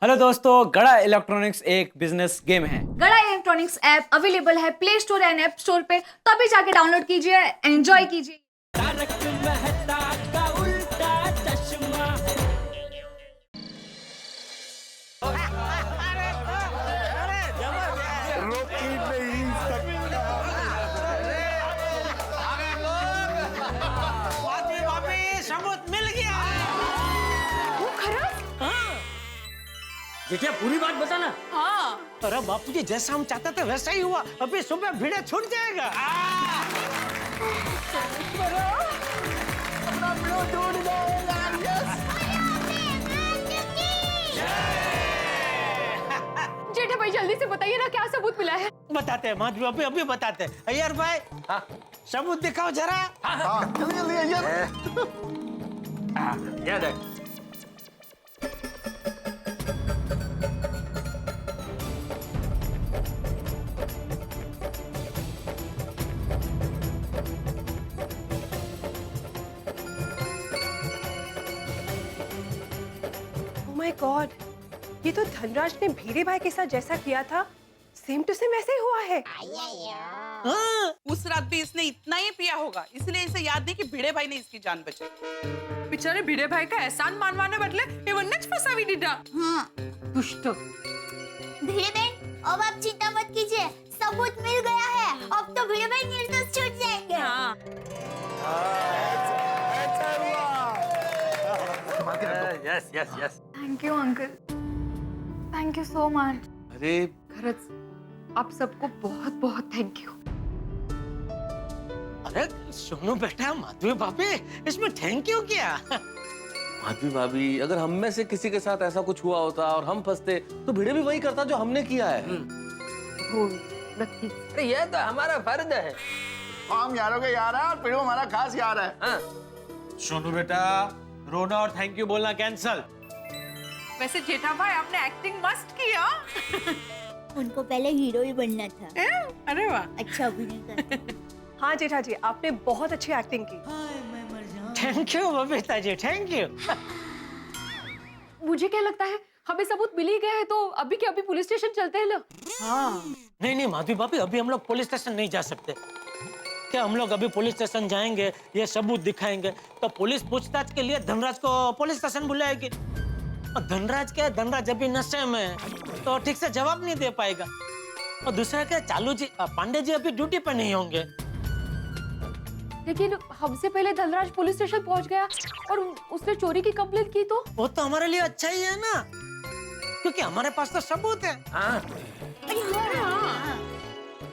Hello दोस्तों, गड़ा electronics एक बिजनेस गेम है। गड़ा इलेक्ट्रॉनिक्स ऐप अवेलेबल है play store and app store पे, तो अभी जाके डाउनलोड कीजिए, एंजॉय कीजिए। सबूत मिल गया। वो खरंच? जेठिया पूरी बात बताना। हाँ। अरे बापूजी जैसा हम चाहते थे वैसा ही हुआ। अभी सुबह भिड़े छूट जाएगा। जेठा भाई जल्दी से बताइए ना, क्या सबूत मिला है? बताते हैं माधवी, अभी अभी बताते हैं। अय्यर भाई, सबूत दिखाओ जरा। ये देख। ओह माय गॉड, ये तो धनराज ने भीरे भाई के साथ जैसा किया था सेम टू सेम ऐसे ही हुआ है। उस रात भी इसने इतना ही पिया होगा, इसलिए इसे याद नहीं कि भिड़े भाई ने इसकी जान बचाई। बेचारे भिड़े भाई का एहसान मानवाने बदले एवन्नेच फसावी दीदा। दुष्ट। भिड़े बहन, अब आप चिंता मत कीजिए, सबूत मिल गया है। अब तो भिड़े भाई निर्दोष छूट जाएंगे। हाँ। Yes yes yes. Thank you uncle, thank you so much. अरे खरंच आप सबको बहुत बहुत थैंक यू। अरे सुनो बेटा, माधवी भाभी इसमें थैंक यू क्या? माधवी भाभी, अगर हम में से किसी के साथ ऐसा कुछ हुआ होता और हम फंसते तो भिड़े भी वही करता जो हमने किया है। नक्की। ये तो हमारा फर्ज है। हम यारों के यार हैं और पिड़ू हमारा खास यार है। हाँ। सोनू बेटा, रोना और थैंक यू बोलना कैंसल। वैसे जेठा भाई आपने एक्टिंग मस्त किया। उनको पहले हीरो ही बनना था। अरे वाह। अच्छा अभिनय कर। हाँ जेठा जी, आपने बहुत अच्छी एक्टिंग की। Thank you Babita ji, thank you. मुझे क्या लगता है, हमें सबूत मिल ही गया है, तो अभी के अभी पुलिस स्टेशन चलते हैं ना। नहीं नहीं माधवी भाभी, अभी हम लोग पुलिस स्टेशन नहीं जा सकते। क्या हम लोग अभी पुलिस स्टेशन जाएंगे, ये सबूत दिखाएंगे तो पुलिस पूछताछ के लिए धनराज को पुलिस स्टेशन बुलाएगी। और धनराज अभी नशे में है, तो ठीक से जवाब नहीं दे पाएगा। और दूसरा क्या, चालू जी पांडे जी अभी ड्यूटी पे नहीं होंगे। लेकिन हमसे पहले धनराज पुलिस स्टेशन पहुंच गया और उसने चोरी की कंप्लेंट की, तो वो तो हमारे लिए अच्छा ही है ना, क्योंकि हमारे पास तो सबूत है।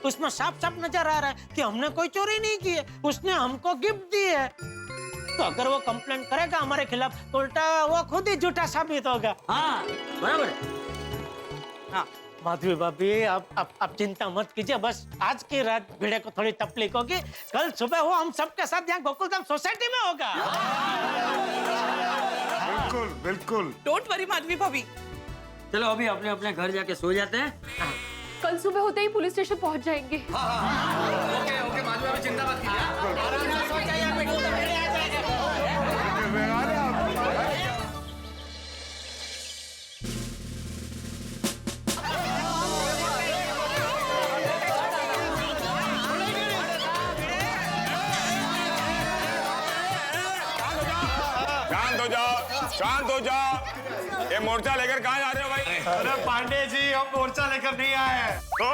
उसमें साफ साफ नजर आ रहा है कि हमने कोई चोरी नहीं की है, उसने हमको गिफ्ट दी है। तो अगर वो कंप्लेंट करेगा हमारे खिलाफ तो उल्टा वो खुद ही झूठा साबित होगा। हाँ बराबर। हाँ माधवी भाभी, आप चिंता मत कीजिए, बस आज की रात भिड़े को थोड़ी तकलीफ होगी, कल सुबह वो हम सबके साथ यहाँ गोकुलधाम सोसाइटी में होगा। बिल्कुल बिल्कुल। डोंट वरी माधवी भाभी। चलो अभी अपने अपने घर जाके सो जाते हैं। कल सुबह होते ही पुलिस स्टेशन पहुंच जाएंगे। ओके ओके माधवी भाभी, चिंता मत शांत हो जाओ। ये मोर्चा लेकर कहाँ जा रहे हो भाई? अरे पांडे जी, हम मोर्चा लेकर नहीं आए हैं। तो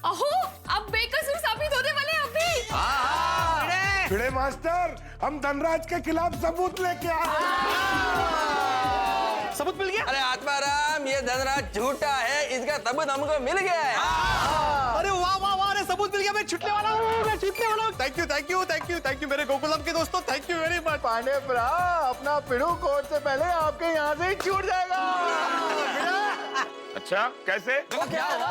अहो, अब बेकसूर साबित होने वाले हैं अभी। भिड़े मास्टर, हम धनराज के खिलाफ सबूत लेके आए। सबूत मिल गया? अरे आत्माराम, ये धनराज झूठा है, इसका सबूत हमको मिल गया है। अरे वाह वाह वाह, अरे सबूत मिल गया। मैं छुटने वाला हूँ, मैं छुटने वाला हूँ। Thank you thank you thank you thank you मेरे गोकुलम के दोस्तों, thank you very much. Pandey भरा, अपना पिड़ू कोर्ट से पहले आपके यहाँ से ही छूट जाएगा। अच्छा कैसे? क्या हुआ?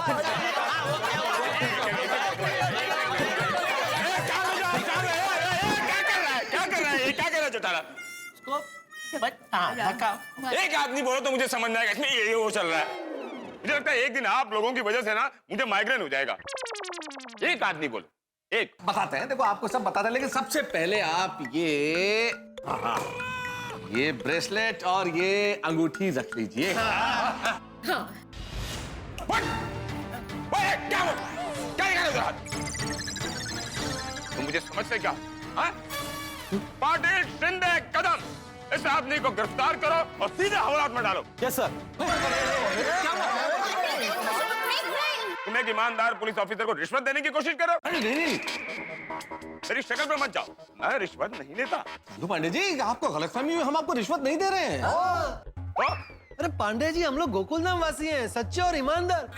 क्या कर रहा है चौटाला? एक आदमी बोलो तो मुझे समझ में आएगा, इसमें ये वो चल रहा है। मुझे लगता है एक दिन आप लोगों की वजह से ना मुझे माइग्रेन हो जाएगा। एक आदमी बोलो, एक। बताते हैं, देखो आपको सब बताते हैं, लेकिन सबसे पहले आप ये ब्रेसलेट और ये अंगूठी रख लीजिए। हाँ क्या निकाले उधर हाथ? तुम मुझे समझते क्या? हाँ? पाटिल, शिंदे, कदम, इस आदमी को गिरफ्तार करो और सीधे हवालात में डालो। Yes sir. तुम एक ईमानदार पुलिस ऑफिसर को रिश्वत देने की कोशिश करो? तेरी शक्ल पे मत जाओ, मैं रिश्वत नहीं लेता। तो पांडे जी आपको गलतफहमी हुई, हम आपको रिश्वत नहीं दे रहे हैं। अरे पांडे जी हम लोग गोकुलधाम वासी हैं, सच्चे और ईमानदार।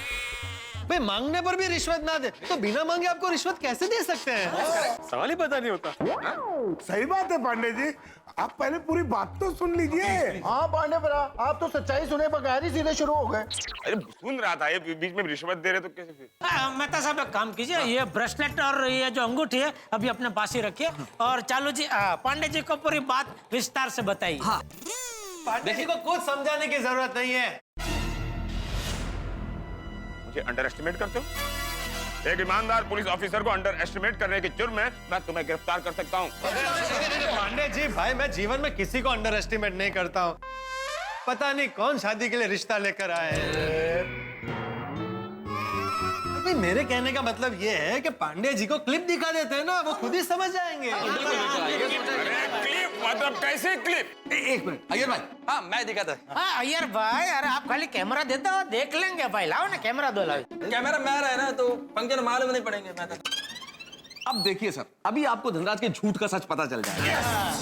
भाई मांगने पर भी रिश्वत ना दे तो बिना मांगे आपको रिश्वत कैसे दे सकते हैं? सवाल ही पता नहीं होता। सही बात है पांडे जी, आप पहले पूरी बात तो सुन लीजिए। हाँ पांडे भरा, आप तो सच्चाई सुने बगैर ही सीधे शुरू हो गए। अरे सुन रहा था, ये बीच में रिश्वत दे रहे तो कैसे फिर? मेहता साहब एक काम कीजिए, ये ब्रेसलेट और ये जो अंगूठी है अभी अपने पास ही रखिए और चालू जी पांडे जी को पूरी बात विस्तार से बताइए। हाँ। पांडे जी को कुछ समझाने की जरूरत नहीं है। मुझे अंडर एस्टिमेट करते हो? एक ईमानदार पुलिस ऑफिसर को अंडर एस्टिमेट करने के जुर्म में मैं तुम्हें गिरफ्तार कर सकता हूँ। पांडे जी भाई मैं जीवन में किसी को अंडर एस्टिमेट नहीं करता हूँ। पता नहीं कौन शादी के लिए रिश्ता लेकर आए हैं। अभी मेरे कहने का मतलब ये है कि पांडे जी को क्लिप दिखा देते हैं ना, वो खुद ही समझ जाएंगे। क्लिप मतलब कैसे क्लिप? एक मिनट अय्यर भाई, हाँ मैं दिखाता। हाँ अय्यर भाई, अरे आप खाली कैमरा देते हो, देख लेंगे भाई। लाओ ना कैमरा दो, लाओ। कैमरा मैं रहे ना तो फंक्शन मालूम नहीं पड़ेंगे। मैं अब देखिए सर, अभी आपको धनराज के झूठ का सच पता चल जाएगा।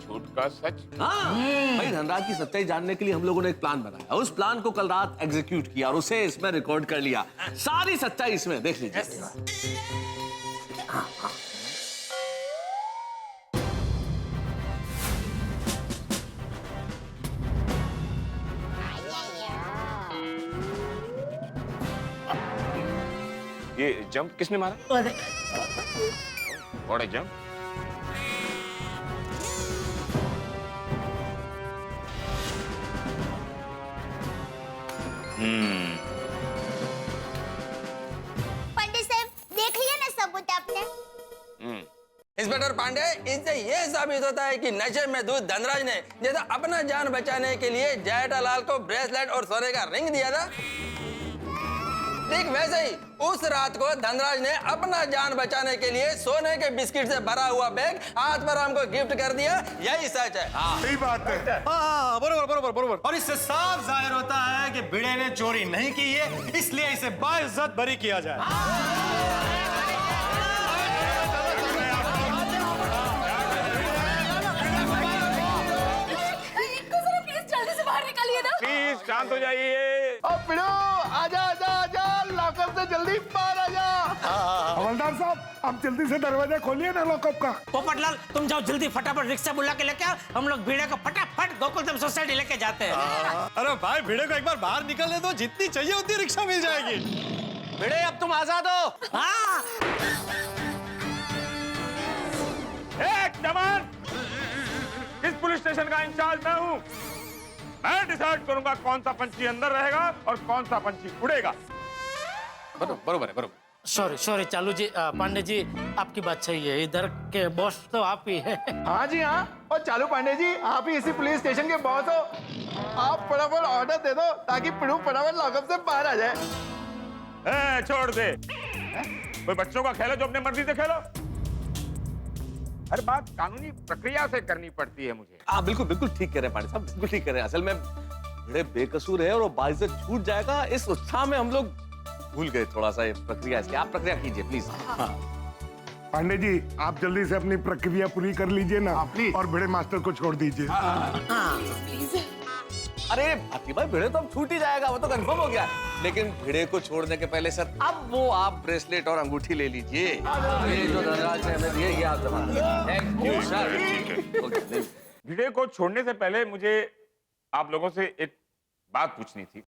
झूठ का सच? हाँ भाई, धनराज की सच्चाई जानने के लिए हम लोगों ने एक प्लान बनाया। उस प्लान को कल रात एग्जीक्यूट किया और उसे इसमें रिकॉर्ड कर लिया। सारी सच्चाई इसमें देख लीजिए। ये जंप किसने मारा? What a jump? पंडित साहब देख लिया ना सबूत आपने? इंस्पेक्टर पांडे, इससे ये साबित होता है कि नशे में धुत धनराज ने जैसा अपना जान बचाने के लिए जेठालाल को ब्रेसलेट और सोने का रिंग दिया था, ठीक वैसे ही उस रात को धनराज ने अपना जान बचाने के लिए सोने के बिस्किट से भरा हुआ बैग आत्माराम को गिफ्ट कर दिया। यही सच है। सही बात है। हाँ बरोबर बरोबर बरोबर। और इससे साफ जाहिर होता है कि भिड़े ने चोरी नहीं की है, इसलिए इसे बाइज्जत बरी किया जाए। प्लीज शांत हो जाइए। पिड़ो आजा आजा आजा, लॉकअप से जल्दी बाहर आजा। हवलदार साहब, आप जल्दी से दरवाजा खोलिए ना लॉकअप का। पोपटलाल तुम जाओ जल्दी, फटाफट रिक्शा बुला के लेके आओ। हम लोग भिड़े को फटाफट गोकुलधाम सोसाइटी लेके जाते हैं। अरे भाई भिड़े को एक बार बाहर निकलने दो, जितनी चाहिए उतनी रिक्शा मिल जाएगी। भिड़े अब तुम आजाद हो। हाँ एक जवान, इस पुलिस स्टेशन का इंचार्ज मैं हूँ। मैं डिसाइड करूंगा कौन सा पंछी अंदर रहेगा और कौन सा पंछी उड़ेगा। बरोबर है, बरोबर। सॉरी सॉरी चालू जी, पांडे जी आपकी बात सही है, इधर के बॉस तो आप ही है। हाँ जी हाँ, और चालू पांडे जी आप ही इसी पुलिस स्टेशन के बॉस हो। आप फटाफट ऑर्डर दे दो ताकि पिड़ू फटाफट लॉकअप से बाहर आ जाए। छोड़ दे, कोई बच्चों का खेलो जो अपने मर्जी से खेलो। हर बात कानूनी प्रक्रिया से करनी पड़ती है मुझे। आप बिल्कुल बिल्कुल ठीक कह रहे हैं पांडे साहब, बिल्कुल ठीक कह रहे हैं। असल में भिड़े बेकसूर है और वो बाइज्जत छूट जाएगा, इस उत्साह में हम लोग भूल गए थोड़ा सा ये प्रक्रिया। इसकी आप प्रक्रिया कीजिए प्लीज। पांडे जी आप जल्दी से अपनी प्रक्रिया पूरी कर लीजिए ना, और भिड़े मास्टर को छोड़ दीजिए। अरे भाती भाई, भिड़े तो अब छूट ही जाएगा, वो तो कंफर्म हो गया। लेकिन भिड़े को छोड़ने के पहले सर अब वो आप ब्रेसलेट और अंगूठी ले लीजिए। ये जो धनराज ने हमें दिए ये आप जमा। Thank you sir. भिड़े को छोड़ने से पहले मुझे आप लोगों से एक बात पूछनी थी।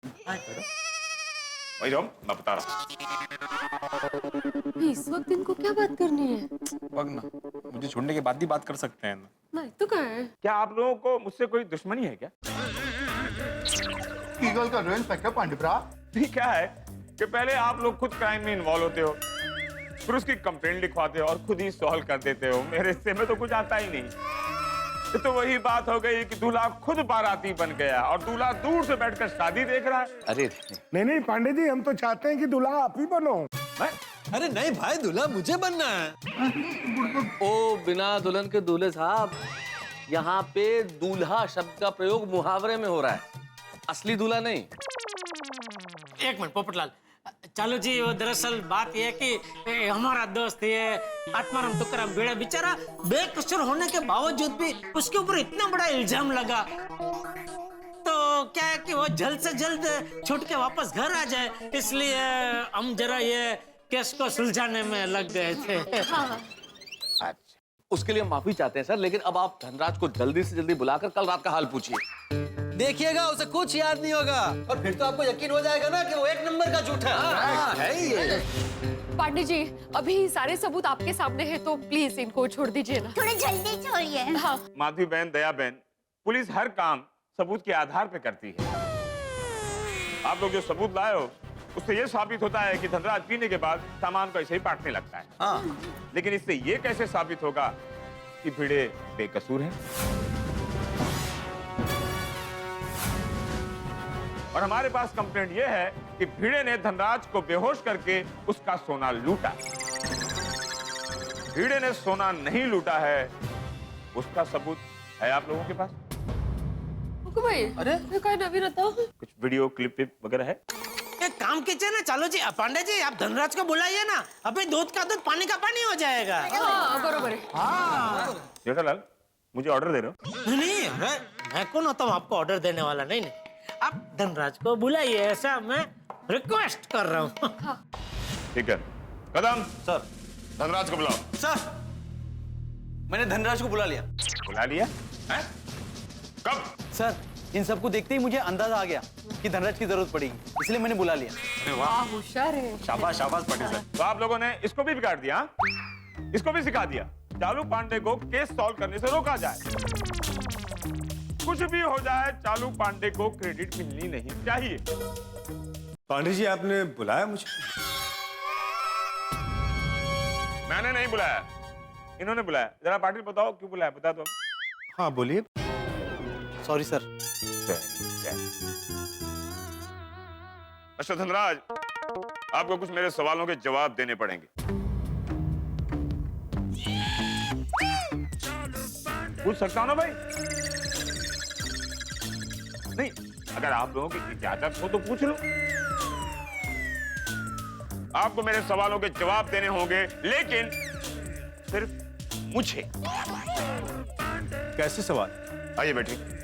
वही जो मैं बता रहा हूँ। इस वक्त इनको क्या बात करनी है? ना मुझे छोड़ने के बाद ही बात कर सकते हैं ना। नहीं तो क्या है? क्या आप लोगों को मुझसे कोई दुश्मनी है क्या? ईगल कर रहे हो इंस्पेक्टर पांडेप्रा। ठीक क्या है कि पहले आप लोग खुद क्राइम में इन्वॉल्व होते हो, फिर उसकी कंप्लेंट लिखवाते हो और खुद ही सॉल्व कर देते हो। मेरे हिस्से में तो कुछ आता ही नहीं। ये तो वही बात हो गई कि दूल्हा खुद बाराती बन गया और दूल्हा दूर से बैठकर शादी देख रहा है। अरे नहीं पांडे जी, हम तो चाहते हैं कि दूल्हा आप ही बनो। अरे नहीं भाई, दूल्हा मुझे बनना है। ओ बिना दुल्हन के दूल्हे साहब, यहाँ पे दूल्हा शब्द का प्रयोग मुहावरे में हो रहा है, असली दूल्हा नहीं। एक मिनट पोपटलाल, चालू जी वो दरअसल बात ये है कि हमारा दोस्त ये आत्माराम तुकाराम बेड़ा बेचारा बेकसूर होने के बावजूद भी उसके ऊपर इतना बड़ा इल्जाम लगा, तो क्या है कि वो जल्द से जल्द छूट के वापस घर आ जाए, इसलिए हम जरा ये केस को सुलझाने में लग गए थे। अच्छा, उसके लिए माफी चाहते हैं सर, लेकिन अब आप धनराज को जल्दी से जल्दी बुलाकर कल रात का हाल पूछिए। देखिएगा उसे कुछ याद नहीं होगा और फिर तो आपको यकीन हो जाएगा ना कि वो एक नंबर का झूठा है ही ये। पांडे जी, अभी सारे सबूत आपके सामने हैं, तो प्लीज इनको छोड़ दीजिए ना। थोड़ा जल्दी छोड़िए। हाँ। माधवी बहन, दया बहन, पुलिस हर काम सबूत के आधार पे करती है। आप लोग जो सबूत लाए हो उससे ये साबित होता है कि धनराज पीने के बाद सामान को ऐसे ही बांटने लगता है। हाँ। लेकिन इससे ये कैसे साबित होगा कि भिड़े बेकसूर हैं? और हमारे पास कंप्लेंट ये है कि भिड़े ने धनराज को बेहोश करके उसका सोना लूटा। भिड़े ने सोना नहीं लूटा है, उसका सबूत है आप लोगों के पास? भाई, अरे क्या नवीन रहता? कुछ वीडियो क्लिप वगैरह है? एक काम कीजिए ना, चलो जी पांडे जी, आप धनराज को बुलाइए ना, अबे दूध का दूध पानी का पानी हो जाएगा। हाँ, बरोबर है। हाँ। जेठालाल, मुझे ऑर्डर दे रहे हो? नहीं, अरे मैं कौन होता हूँ आपको ऑर्डर देने वाला? नहीं, आप धनराज को बुलाइए, ऐसा मैं रिक्वेस्ट कर रहा हूँ। ठीक है, कदम सर, धनराज को बुलाओ। सर, मैंने धनराज को बुला लिया। बुला लिया? हैं? कब? सर, इन सबको देखते ही मुझे अंदाजा आ गया कि धनराज की जरूरत पड़ेगी, इसलिए मैंने बुला लिया। अरे वाह, होशियार है। शाबाश शाबाश पाटिल सर। तो आप लोगों ने इसको भी बिगाड़ दिया, हाँ? इसको भी सिखा दिया चालू पांडे को केस सॉल्व करने से रोका जाए। कुछ भी हो जाए, चालू पांडे को क्रेडिट मिलनी नहीं चाहिए। पांडे जी, आपने बुलाया मुझे? मैंने नहीं बुलाया, इन्होंने बुलाया। जरा पाटिल बताओ क्यों बुलाया, बता दो। हाँ बोलिए। Sorry sir. मिस्टर धनराज, आपको कुछ मेरे सवालों के जवाब देने पड़ेंगे। पूछ सकता हूं ना भाई? नहीं, अगर आप लोगों की इजाजत हो तो पूछ लो। आपको मेरे सवालों के जवाब देने होंगे, लेकिन सिर्फ मुझे। कैसे सवाल? आइए बैठिए।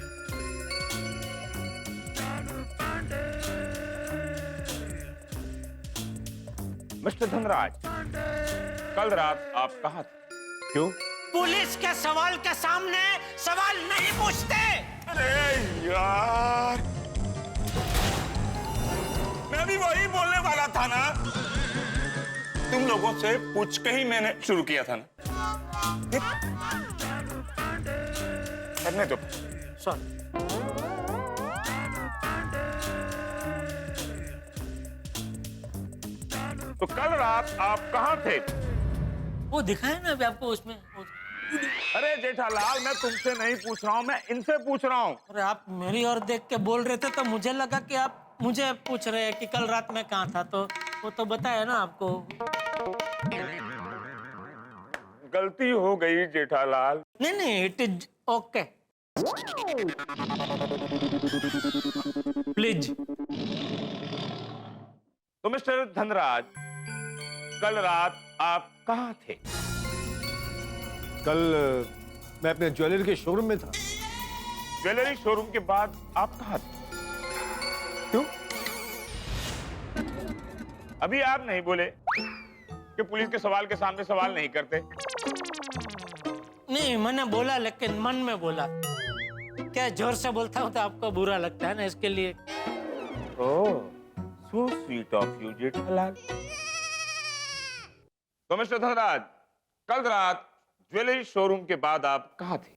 मिस्टर धनराज, कल रात आप कहाँ थे? क्यों? पुलिस के सवाल के सामने सवाल नहीं पूछते। अरे यार, मैं भी वही बोलने वाला था ना। तुम लोगों से पूछ के ही मैंने शुरू किया था ना। करने दो। सॉरी। तो कल रात आप कहाँ थे? वो दिखाया ना अभी आपको उसमें। अरे जेठालाल, मैं तुमसे नहीं पूछ रहा हूँ, मैं इनसे पूछ रहा हूँ। अरे आप मेरी ओर देख के बोल रहे थे तो मुझे लगा कि आप मुझे पूछ रहे हैं कि कल रात में कहाँ था, तो वो तो बताया ना आपको। गलती हो गई जेठालाल। नहीं, इट इज ओके। प्लीज। तो मिस्टर धनराज, कल रात आप कहाँ थे? कल मैं अपने ज्वेलरी के शोरूम में था। ज्वेलरी शोरूम के बाद आप कहाँ थे? क्यों? अभी आप नहीं बोले कि पुलिस के सवाल के सामने सवाल नहीं करते। नहीं, मैंने बोला, लेकिन मन में बोला। क्या जोर से बोलता हूँ तो आपको बुरा लगता है ना, इसके लिए। ओह, so sweet of you, Jethalal. तो मिस्टर धनराज, कल रात ज्वेलरी शोरूम के बाद आप कहाँ थे?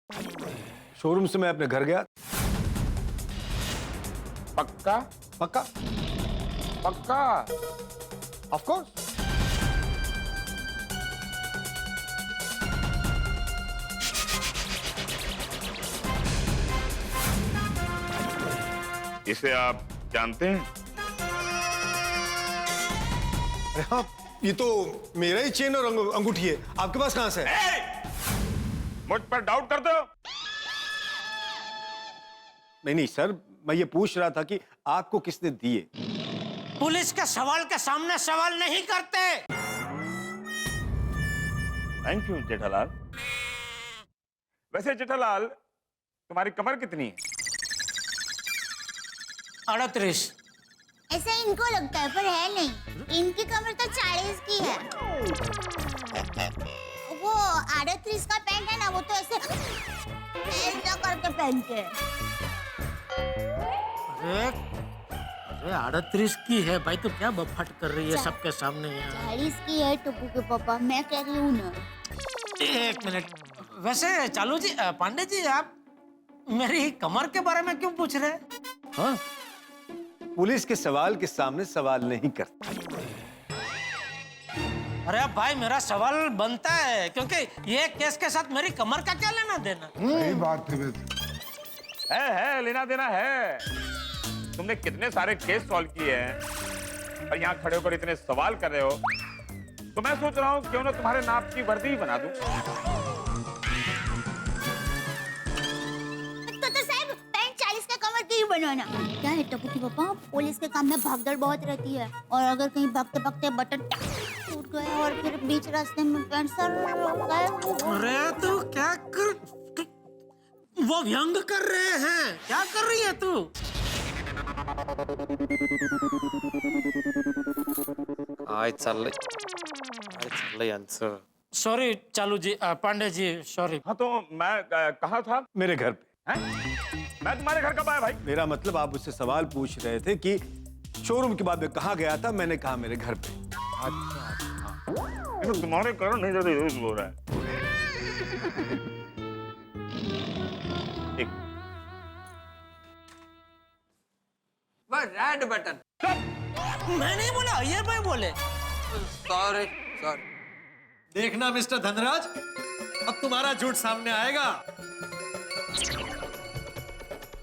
शोरूम से मैं अपने घर गया। पक्का? पक्का? पक्का? Of course. इसे आप जानते हैं? अरे हाँ, ये तो मेरा ही चेन और अंगूठी है, आपके पास कहां से है? मुझ पर डाउट करते हो? नहीं सर, मैं ये पूछ रहा था कि आपको किसने दिए? पुलिस के सवाल के सामने सवाल नहीं करते। Thank you Jethalal. वैसे जेठालाल, तुम्हारी कमर कितनी है? 38। ऐसा इनको लगता है पर है नहीं। इनकी कमर तो 40 की है। वो 38 का पैंट है ना, वो तो ऐसे करके पहनते हैं। अरे 38 की है भाई, तो क्या बफाट कर रही है सबके सामने यार? 40 की है टप्पू के पापा, मैं कह रही हूँ ना। एक मिनट, वैसे चालू जी, पांडे जी, आप मेरी कमर के बारे में क्यों पूछ रहे हैं? हाँ, पुलिस के सवाल के सामने सवाल नहीं करता। अरे भाई, मेरा सवाल बनता है क्योंकि ये केस के साथ मेरी कमर का क्या लेना देना? सही बात है, लेना देना है। तुमने कितने सारे केस सॉल्व किए हैं और यहाँ खड़े होकर इतने सवाल कर रहे हो, तो मैं सोच रहा हूँ क्यों ना तुम्हारे नाप की वर्दी ही बना दूं। तो साहब, पैंट 40 का कमर की ही बनवाना। क्या है टप्पू के पापा, पुलिस के काम में भागदौड़ बहुत रहती है, और अगर कहीं भागते भागते बटन टूट गया और फिर बीच रास्ते में पैंट सर गया। अरे तू क्या कर, वो व्यंग कर रहे हैं, क्या कर रही है तू? सॉरी चालू जी, पांडे जी, सॉरी। हाँ, तो मैं कहाँ था? मेरे घर पे। हैं? मैं तुम्हारे घर कब आया भाई? मेरा मतलब, आप मुझसे सवाल पूछ रहे थे कि शोरूम के बाद में कहाँ गया था, मैंने कहा मेरे घर पे। तो तुम्हारे कारण नहीं ज्यादा यूज हो रहा है। एक वो रेड बटन। मैं नहीं बोला, ये भाई बोले। सॉरी। देखना मिस्टर धनराज, अब तुम्हारा झूठ सामने आएगा।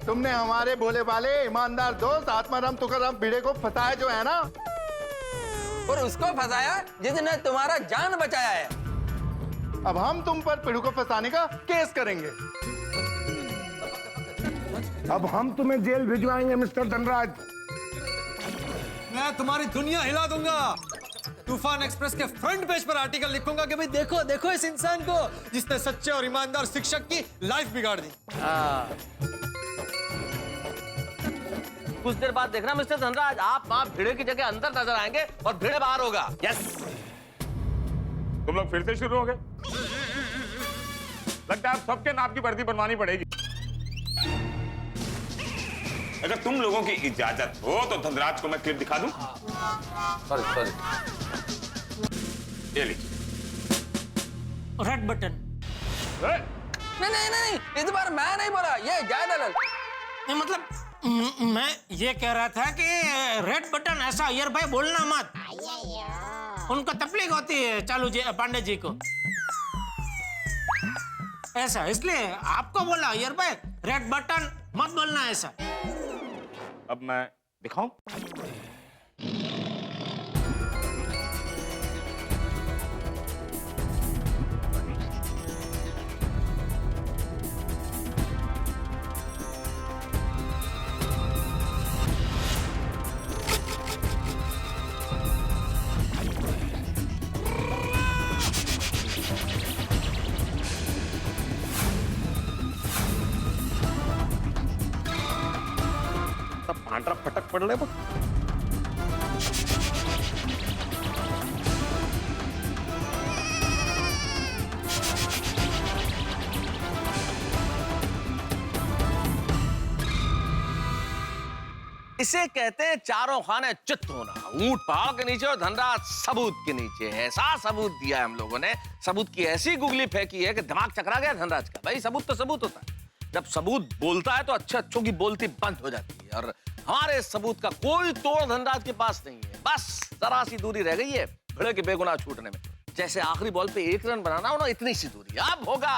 तुमने हमारे भोले वाले ईमानदार दोस्त आत्माराम तुकाराम भिड़े को फंसाया जो है ना, और उसको फंसाया जिसने तुम्हारा जान बचाया है। अब हम तुम पर पिड़ू को फंसाने का केस करेंगे। अब हम तुम्हें जेल भिजवाएंगे मिस्टर धनराज। मैं तुम्हारी दुनिया हिला दूंगा। तूफान एक्सप्रेस के फ्रंट पेज पर आर्टिकल लिखूंगा कि भाई देखो देखो इस इंसान को जिसने सच्चे और ईमानदार शिक्षक की लाइफ बिगाड़ दी। कुछ देर बाद देखना मिस्टर धनराज, आप वहां भिड़े की जगह अंदर नजर आएंगे और भिड़े बाहर होगा। यस। तुम लोग फिर से शुरू हो गए? लगता है आप सबके नाप की वर्दी बनवानी पड़ेगी। अगर तुम लोगों की इजाजत हो तो धनराज को मैं क्लिप दिखा दूं? सॉरी। ये लीजिए। Red button. नहीं, इस बार मैं नहीं बोला, ये जयदलाल। नहीं मतलब मैं ये कह रहा था कि रेड बटन ऐसा अय्यर भाई बोलना मत, उनको तकलीफ होती है चालू जी, पांडे जी को ऐसा, इसलिए आपको बोला अय्यर भाई रेड बटन मत बोलना ऐसा। अब मैं दिखाऊं? पांढरा फटक पडलाय बघ। इसे कहते हैं चारों खाने चित्त होना। ऊंट पहाड़ के नीचे और धनराज सबूत के नीचे है। ऐसा सबूत दिया है हम लोगों ने, सबूत की ऐसी गुगली फेंकी है कि दिमाग चकरा गया धनराज का। भाई सबूत तो सबूत होता है, जब सबूत बोलता है तो अच्छे अच्छों की बोलती बंद हो जाती है, और हमारे सबूत का कोई तोड़ धनराज के पास नहीं है। बस जरा सी दूरी रह गई है भिड़े के बेगुनाह छूटने में। जैसे आखिरी बॉल पे 1 रन बनाना हो ना, इतनी सी दूरी। अब होगा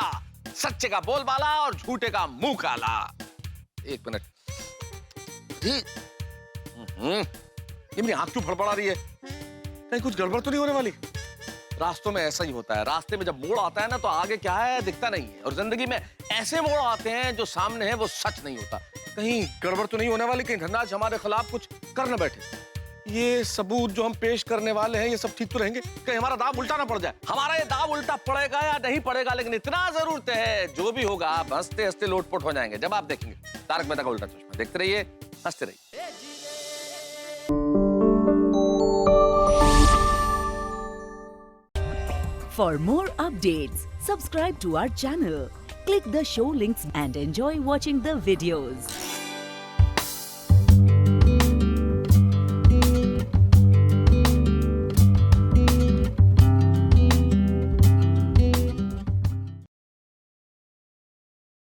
सच्चे का बोलबाला और झूठे का मुंह काला। 1 मिनट, ये मेरी आंख क्यों फड़फड़ा रही है? कहीं कुछ गड़बड़ तो नहीं होने वाली? रास्तों में ऐसा ही होता है, रास्ते में जब मोड़ आता है ना तो आगे क्या है दिखता नहीं है, और जिंदगी में ऐसे मोड़ आते हैं जो सामने है वो सच नहीं होता। कहीं गड़बड़ तो नहीं होने वाली? कहीं धनराज हमारे खिलाफ कुछ कर न बैठे? ये सबूत जो हम पेश करने वाले हैं ये सब ठीक तो रहेंगे? कहीं हमारा दाव उल्टा ना पड़ जाए? हमारा ये दाव उल्टा पड़ेगा या नहीं पड़ेगा, लेकिन इतना जरूर तय है जो भी होगा आप हंसते हंसते लोटपोट हो जाएंगे जब आप देखेंगे तारक मेहता का उल्टा चश्मा। देखते रहिए, हंसते रहिए। For more updates, subscribe to our channel, click the show links and enjoy watching the videos.